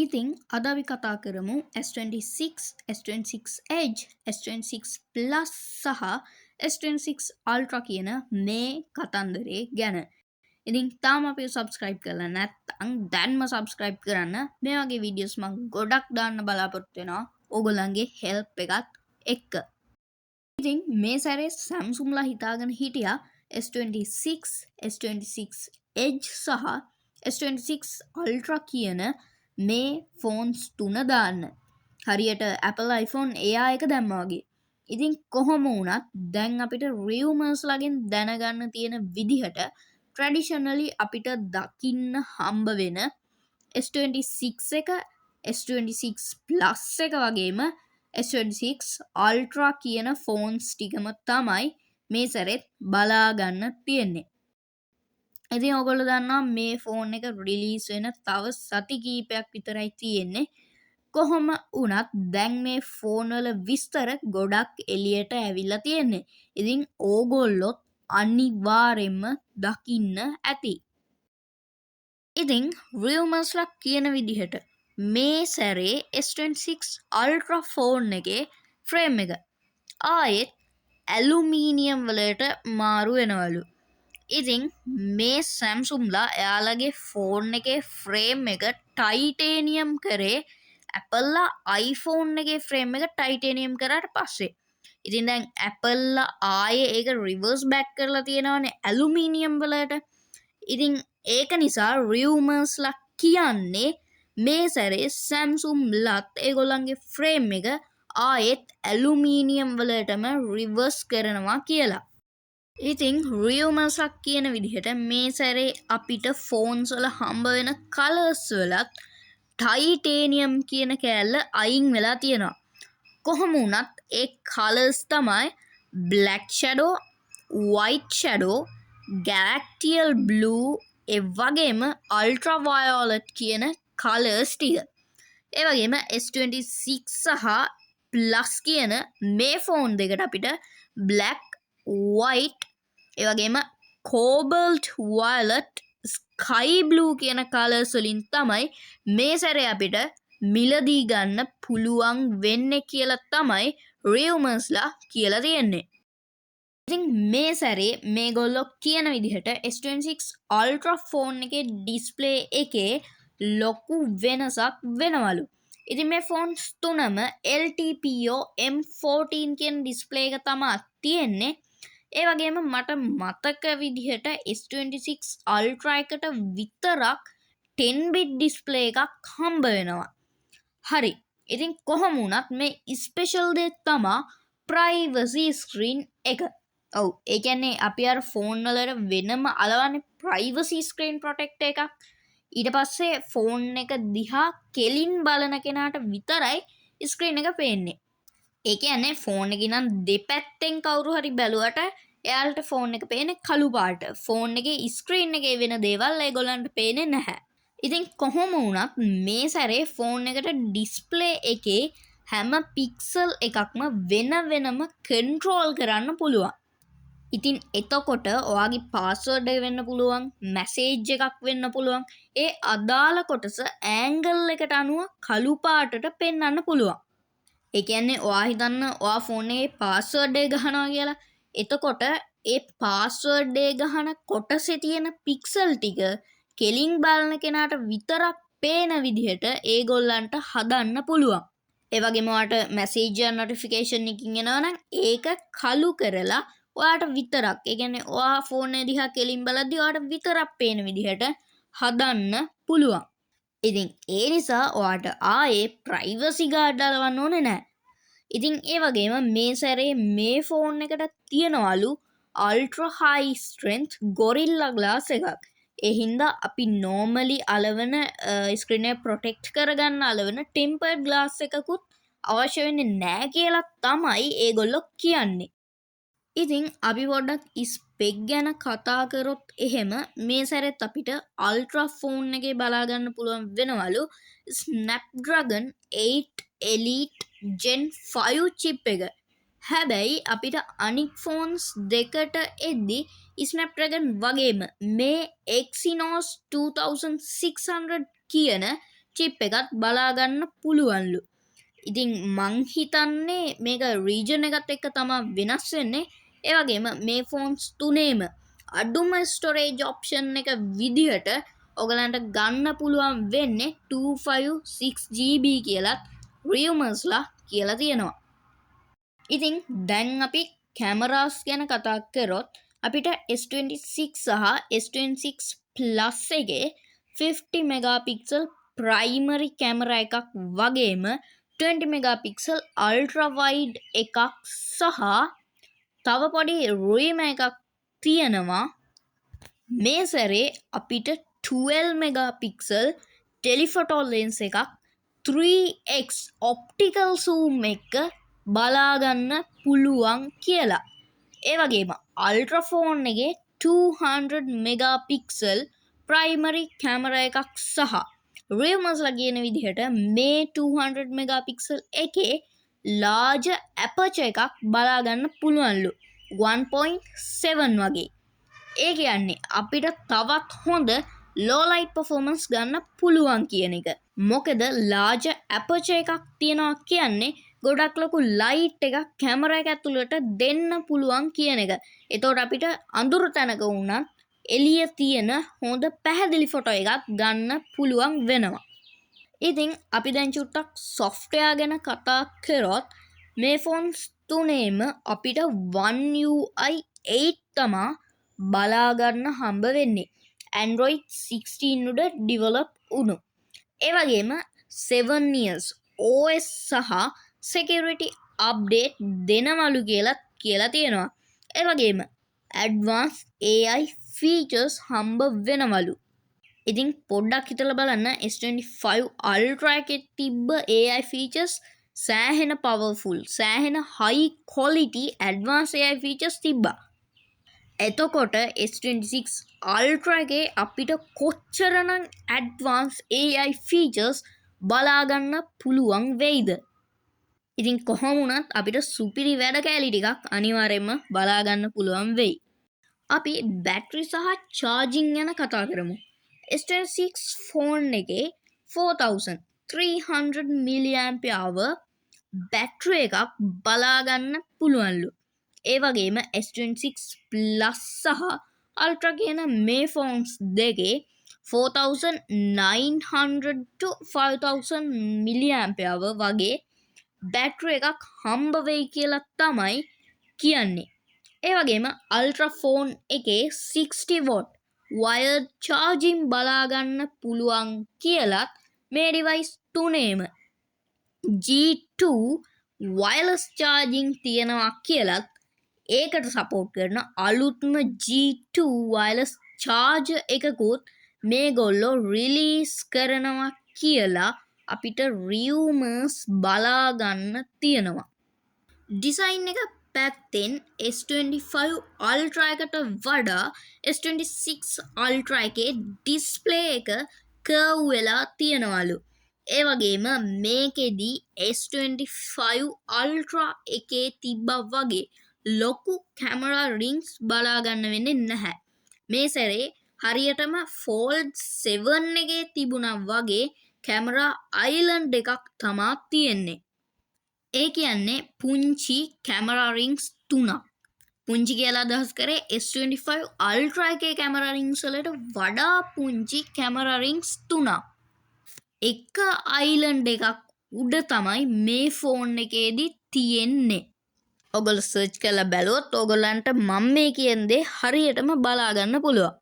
ඉතින් අද අපි කතා කරමු S26, S26 Edge, S26 Plus සහ S26 Ultra කියන මේ කතන්දරේ ගැන. ඉතින් තාම අපි subscribe කරලා නැත්නම් දැන්ම subscribe කරන්න. මේ වගේ videos මම ගොඩක් දාන්න බලාපොරොත්තු වෙනවා ඕගොල්ලන්ගේ help එකත් එක්ක. ඉතින් මේ සැරේ Samsung ලා හිතාගෙන හිටියා S26, S26 Edge සහ S26 Ultra කියන මේ ෆෝන්ස් තුන දාන්න. හරියට Apple iPhone AI එක දැම්මා වගේ. ඉතින් කොහොම වුණත් දැන් අපිට rumors ලගෙන් දැනගන්න තියෙන විදිහට traditionally අපිට දකින්න හම්බ වෙන S26 එක, S26 Plus එක වගේම S26 Ultra කියන ෆෝන්ස් ටිකම තමයි මේ සැරේත් බලා ගන්න තියෙන්නේ. ඉතින් ඔයගොල්ලෝ දන්නවා මේ ෆෝන් එක රිලීස් වෙන තව සති කිහිපයක් විතරයි තියෙන්නේ. කොහොම වුණත් දැන් මේ ෆෝන් වල විස්තර ගොඩක් එළියට ඇවිල්ලා තියෙන්නේ. ඉතින් ඕගොල්ලොත් අනිවාර්යෙන්ම දකින්න ඇති. ඉතින් rumors ලා කියන විදිහට මේ සැරේ S26 Ultra ෆෝන් එකේ ෆ්‍රේම් එක ආයෙත් ඇලුමීනියම් වලට මාරු වෙනවලු. ඉතින් මේ Samsung ලා එයාලගේ ෆෝන් එකේ ෆ්‍රේම් එක ටයිටේනියම් කරේ Apple ලා iPhone එකේ ෆ්‍රේම් එක ටයිටේනියම් කරාට පස්සේ. ඉතින් දැන් Apple ලා ආයේ ඒක රිවර්ස් බෑක් කරලා තියෙනවානේ ඇලුමීනියම් වලට. ඉතින් ඒක නිසා rumors ලා කියන්නේ මේ සැරේ Samsung ලත් ඒගොල්ලන්ගේ ෆ්‍රේම් එක ආයෙත් ඇලුමීනියම් වලටම රිවර්ස් කරනවා කියලා. ඉතින් rumors ලා කියන විදිහට මේ සැරේ අපිට ෆෝන්ස් වල හම්බ වෙන කලර්ස් වලත් ටයිටේනියම් කියන කෑල්ල අයින් වෙලා තියෙනවා. කොහොම වුණත් ඒ කලර්ස් තමයි black shadow, white shadow, galactical blue ඒ වගේම ultraviolet කියන කලර්ස් ටික. ඒ වගේම S26 සහ Plus කියන මේ ෆෝන් දෙකට අපිට black, white ඒ වගේම cobalt violet, sky blue කියන කලර්ස් වලින් තමයි මේ සැරේ අපිට මිලදී ගන්න පුළුවන් වෙන්නේ කියලා තමයි rumors ලා කියලා තියෙන්නේ. ඉතින් මේ සැරේ මේගොල්ලෝ කියන විදිහට S26 Ultra ෆෝන් එකේ ඩිස්ප්ලේ එකේ ලොකු වෙනසක් වෙනවලු. ඉතින් මේ ෆෝන්ස් තුනම LTPO M14 කියන ඩිස්ප්ලේ එක තමයි තියෙන්නේ. ඒ වගේම මට මතක විදිහට S26 Ultra එකට විතරක් 10 bit ඩිස්ප්ලේ එකක් හම්බ වෙනවා. හරි. ඉතින් කොහොම වුණත් මේ ස්පෙෂල් දේ තමයි privacy screen එක. ඔව් ඒ කියන්නේ අපි අර ෆෝන් වලට වෙනම අලවන්නේ privacy screen protector එකක්. ඊට පස්සේ ෆෝන් එක දිහා කෙලින් බලන කෙනාට විතරයි ස්ක්‍රීන් එක පේන්නේ. ඒ කියන්නේ ෆෝන් එකේ නම් දෙපැත්තෙන් කවුරු හරි බැලුවට එයාලට ෆෝන් එක පේන්නේ කළු පාට. ෆෝන් එකේ ස්ක්‍රීන් එකේ වෙන දේවල් ඒගොල්ලන්ට පේන්නේ නැහැ. ඉතින් කොහොම වුණත් මේ සැරේ ෆෝන් එකට ඩිස්ප්ලේ එකේ හැම පික්සල් එකක්ම වෙන වෙනම කන්ට්‍රෝල් කරන්න පුළුවන්. ඉතින් එතකොට ඔයාගේ පාස්වර්ඩ් එක වෙන්න පුළුවන්, මැසේජ් එකක් වෙන්න පුළුවන්. ඒ අදාළ කොටස ඇන්ගල් එකට අනුව කළු පාටට පෙන්වන්න පුළුවන්. ඒ කියන්නේ ඔයා හිතන්න ඔයා ෆෝන් එකේ පාස්වර්ඩ් එක ගහනවා කියලා. එතකොට ඒ පාස්වර්ඩ් එක ගහන කොටසේ තියෙන පික්සල් ටික කෙලින් බලන කෙනාට විතරක් පේන විදිහට ඒගොල්ලන්ට හදන්න පුළුවන්. ඒ වගේම ඔයාට මැසේජ් එක නොටිෆිකේෂන් එකකින් එනවා නම් ඒක කළු කරලා ඔයාට විතරක්, ඒ කියන්නේ ඔයා ෆෝන් එක දිහා කෙලින් බලද්දී ඔයාට විතරක් පේන විදිහට හදන්න පුළුවන්. ඉතින් ඒ නිසා ඔයාට ආයේ privacy guard අලවන්න ඕනේ නැහැ. ඉතින් ඒ වගේම මේ සැරේ මේ ෆෝන් එකට තියනවලු ultra high strength gorilla glass එකක්. ඒ හින්දා අපි normally අලවන screen එක protect කරගන්න අලවන tempered glass එකකුත් අවශ්‍ය වෙන්නේ නැහැ කියලා තමයි ඒගොල්ලෝ කියන්නේ. ඉතින් අපි පොඩ්ඩක් ස්පෙක් ගැන කතා කරොත් එහෙම මේ සැරේත් අපිට අල්ට්‍රා ෆෝන් එකේ බලා ගන්න පුළුවන් වෙනවලු Snapdragon 8 Elite Gen 5 chip එක. හැබැයි අපිට අනික් ෆෝන්ස් දෙකට එද්දි Snapdragon වගේම මේ Exynos 2600 කියන චිප් එකත් බලා ගන්න පුළුවන්ලු. ඉතින් මං හිතන්නේ මේක රීජන් එකත් එක්ක තමයි වෙනස් වෙන්නේ. ඒ වගේම මේ ෆෝන්ස් තුනේම අඩුම ස්ටෝරේජ් ඔප්ෂන් එක විදිහට ඔයගලන්ට ගන්න පුළුවන් වෙන්නේ 256GB කියලත් රියුමර්ස්ලා කියලා තියෙනවා. ඉතින් දැන් අපි කැමරාස් ගැන කතා කරොත් අපිට S26 සහ S26 Plus එකේ 50 මෙගාපික්සල් ප්‍රයිමරි කැමරා එකක් වගේම 20 මෙගාපික්සල් අල්ට්‍රා වයිඩ් එකක් සහ තව පොඩි රීම එකක් තියෙනවා. මේ සැරේ අපිට 12 මෙගාපික්සල් ටෙලිෆොටෝ ලෙන්ස් එකක් 3x ඔප්ටිකල් සූම් එක බලාගන්න පුළුවන් කියලා. ඒ වගේම අල්ට්‍රාෆෝන් එකේ 200 මෙගාපික්සල් ප්‍රයිමරි කැමරා එකක් සහ රියමර්ස්ලා කියන විදිහට මේ 200 මෙගාපික්සල් එකේ ලාර්ජ් ඇපර්චර් එකක් බලාගන්න පුළුවන්ලු 1.7 වගේ. ඒ කියන්නේ අපිට තවත් හොඳ low light performance ගන්න පුළුවන් කියන එක. මොකද ලාර්ජ් ඇපර්චර් එකක් තියනවා කියන්නේ ගොඩක් ලොකු ලයිට් එකක් කැමරා එක ඇතුළට දෙන්න පුළුවන් කියන එක. එතකොට අපිට අඳුරු තැනක වුණත් එළිය තියෙන හොඳ පැහැදිලි ෆොටෝ එකක් ගන්න පුළුවන් වෙනවා. ඉතින් අපි දැන් චුට්ටක් software ගැන කතා කරොත් මේ ෆෝන්ස් තුනේම අපිට One UI 8 තමා බලා ගන්න හම්බ වෙන්නේ. Android 16 උඩ develop වුණු. ඒ වගේම 7 years OS සහ security update දෙනවලු කියලා තියෙනවා. ඒ වගේම advanced AI features හම්බ වෙනවලු. ඉතින් පොඩ්ඩක් හිතලා බලන්න S25 Ultra එකේ තිබ්බ AI features සෑහෙන powerful, සෑහෙන high quality advanced AI features තිබ්බා. එතකොට S26 Ultra එකේ අපිට කොච්චරනම් advanced AI features බලාගන්න පුළුවන් වෙයිද? ඉතින් කොහොම වුණත් අපිට සුපිරි වැඩ කැලි ටිකක් අනිවාර්යයෙන්ම බලාගන්න පුළුවන් වෙයි. අපි බැටරි සහ charging ගැන කතා කරමු. S26 ෆෝන් එකේ 4300 mAh බැටරි එකක් බලාගන්න පුළුවන්ලු. ඒ වගේම S26 Plus සහ Ultra කියන මේ ෆෝන්ස් දෙකේ 4900 to 5000 mAh වගේ බැටරි එකක් හම්බ වෙයි කියලා තමයි කියන්නේ. ඒ වගේම Ultra ෆෝන් එකේ 60 watt wired charging බලාගන්න පුළුවන් කියලත් මේ device තුනේම G2 wireless charging තියෙනවා කියලත් ඒකට සපෝට් කරන අලුත්ම G2 wireless charger එකකුත් මේගොල්ලෝ රිලීස් කරනවා කියලා අපිට රියුමර්ස් බලාගන්න තියෙනවා. ඩිසයින් එක පැත්තෙන් S25 Ultra එකට වඩා S26 Ultra එකේ ඩිස්ප්ලේ එක කර්ව් වෙලා තියෙනවලු. ඒ වගේම මේකෙදි S25 Ultra එකේ තිබ්බා වගේ ලොකු කැමරා රින්ග්ස් බලාගන්න වෙන්නේ නැහැ. මේ සැරේ හරියටම Fold 7 එකේ තිබුණා වගේ කැමරා අයිලන්ඩ් එකක් තමා තියෙන්නේ. ඒ කියන්නේ පුංචි කැමරා රින්ග්ස් 3ක්. පුංචි කියලා අදහස් කරේ S25 Ultra එකේ කැමරා රින්ග්ස් වලට වඩා පුංචි කැමරා රින්ග්ස් 3ක්. එක අයිලන්ඩ් එකක් උඩ තමයි මේ ෆෝන් එකේදී තියෙන්නේ. ඔගොල්ලෝ සර්ච් කරලා බැලුවොත් ඔයගොල්ලන්ට මම මේ කියන දේ හරියටම බලා ගන්න පුළුවන්.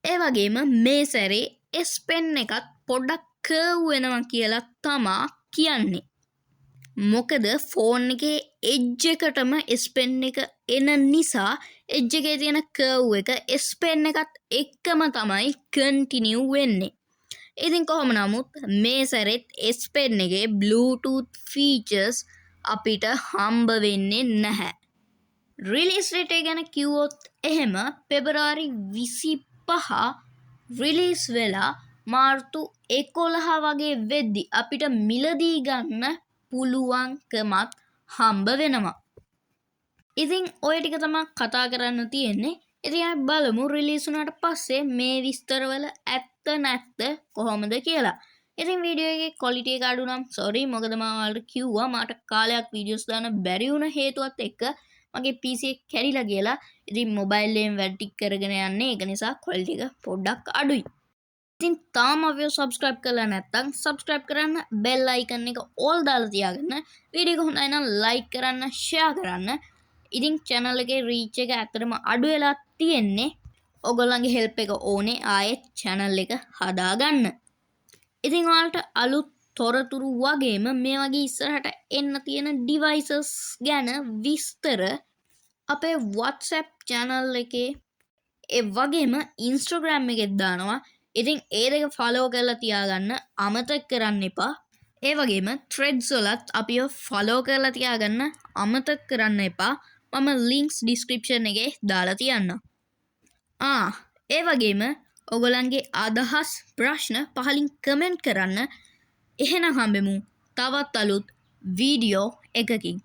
ඒ වගේම මේ සැරේ S Pen එකත් පොඩ්ඩක් කර්ව් වෙනවා කියලා තමා කියන්නේ. මොකද ෆෝන් එකේ එජ් එකටම S Pen එක එන නිසා එජ් එකේ තියෙන කර්ව් එක S Pen එකත් එක්කම තමයි කන්ටිනියු වෙන්නේ. ඉතින් කොහොම නමුත් මේ සැරෙත් S Pen එකේ Bluetooth features අපිට හම්බ වෙන්නේ නැහැ. රිලීස් ඩේට් එක ගැන කිව්වොත් එහෙම පෙබරවාරි 25 රිලීස් වෙලා මාර්තු 11 වගේ වෙද්දි අපිට මිලදී ගන්න පුළුවන්කමක් හම්බ වෙනවා. ඉතින් ඔය ටික තමයි කතා කරන්න තියෙන්නේ. ඉතින් අපි බලමු රිලීස් වුණාට පස්සේ මේ විස්තරවල ඇත්ත නැත්ත කොහොමද කියලා. ඉතින් වීඩියෝ එකේ ක්වොලිටි එක අඩු නම් සෝරි මොකද මම ඔයාලට කිව්වා මට කාලයක් වීඩියෝස් දාන්න බැරි වුණ හේතුවත් එක්ක මගේ PC එක කැඩිලා ගියලා. ඉතින් මොබයිල් එකෙන් වැඩ ටික කරගෙන යන්නේ ඒක නිසා ක්වොලිටි එක පොඩ්ඩක් අඩුයි. ඉතින් තාම අපිව සබස්ක්‍රයිබ් කරලා නැත්නම් සබස්ක්‍රයිබ් කරන්න බෙල් අයිකන් එක ඕල් දාලා තියාගන්න. වීඩියෝ එක හොඳයි නම් ලයික් කරන්න ෂෙයා කරන්න. ඉතින් channel එකේ reach එක ඇත්තටම අඩු වෙලා තියෙන්නේ. ඔයගොල්ලන්ගේ help එක ඕනේ ආයෙත් channel එක හදාගන්න. ඉතින් ඔයාලට අලුත් තොරතුරු වගේම මේ වගේ ඉස්සරහට එන්න තියෙන devices ගැන විස්තර අපේ WhatsApp channel එකේ ඒ වගේම Instagram එකෙත් දානවා. ඉතින් ඒ දෙක follow කරලා තියාගන්න අමතක කරන්න එපා. ඒ වගේම threads වලත් අපිව follow කරලා තියාගන්න අමතක කරන්න එපා. මම links description එකේ දාලා තියන්නම්. ඒ වගේම ඔයගොල්ලන්ගේ අදහස් ප්‍රශ්න පහලින් කමෙන්ට් කරන්න. එහෙනම් හම්බෙමු තවත් අලුත් වීඩියෝ එකකින්.